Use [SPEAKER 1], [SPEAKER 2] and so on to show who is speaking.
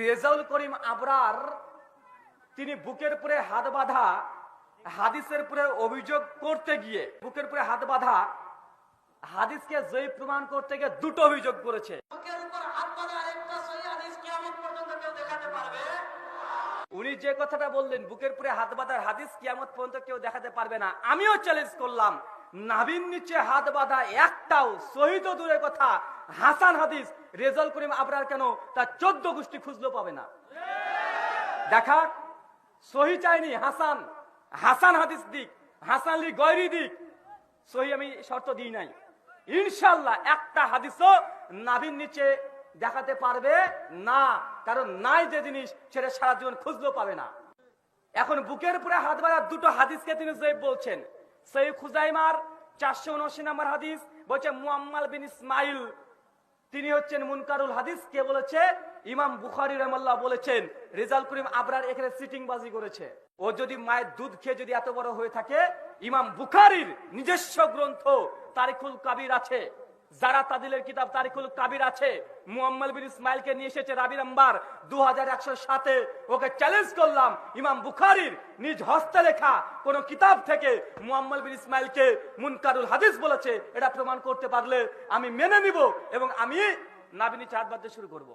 [SPEAKER 1] রেজাউল করিম আবরার তিনি বুকের উপরে হাত বাঁধা হাদিসের উপরে অভিযোগ করতে গিয়ে বুকের উপরে হাত বাঁধা হাদিসকে জয়ী প্রমাণ করতে গিয়ে দুটো অভিযোগ করেছে। উনি যে কথাটা বললেন বুকের উপরে হাত বাঁধার হাদিস কিয়ামত পর্যন্ত কেউ দেখাতে পারবে না, আমিও চ্যালেঞ্জ করলাম নাভির নিচে হাত বাঁধা একটাও শহীদ দূরের কথা হাসান হাদিস রেজাউল করিম আবরার কেন তার 14 গোষ্ঠী খুঁজলো পাবে না। দেখা সহি চাইনি, হাসান হাসান হাদিস দিক, হাসান লি গয়রি দিক, সহি আমি শর্ত দিই নাই। ইনশাআল্লাহ একটা হাদিসও নাভির নিচে দেখাতে পারবে না, কারণ নাই যে জিনিস সেটা সারা জীবন খুঁজলেও পাবে না। এখন বুকের উপরে হাত বাঁধা দুটো হাদিসকে তিনি জয়ীফ বলছেন। সহিহ খুজাইমার 479 নম্বর হাদিস বলছে মুআম্মাল বিন ইসমাইল তিনি হচ্ছেন মুনকারুল হাদিস। কে বলেছে? ইমাম বুখারী রাহিমাহুল্লাহ বলেছেন রেজাউল করিম আবরার এখানে সিটিং বাজি করেছে। ও যদি মায়ের দুধ খেয়ে যদি এত বড় হয়ে থাকে, ইমাম বুখারীর নিজস্ব গ্রন্থ তারিখুল কাবির আছে, যারা তাদিলের কিতাব তারিখুল কাবির আছে, মুআম্মাল বিন ইসমাইলকে নিয়ে এসেছে রাবি নাম্বার 2107। ওকে চ্যালেঞ্জ করলাম ইমাম বুখারীর নিজ হস্তে লেখা কোন কিতাব থেকে মুআম্মাল বিন ইসমাইলকে মুনকারুল হাদিস বলেছে, এটা প্রমাণ করতে পারলে আমি মেনে নিব এবং আমি নাভির নিচে হাত বাঁধতে শুরু করব।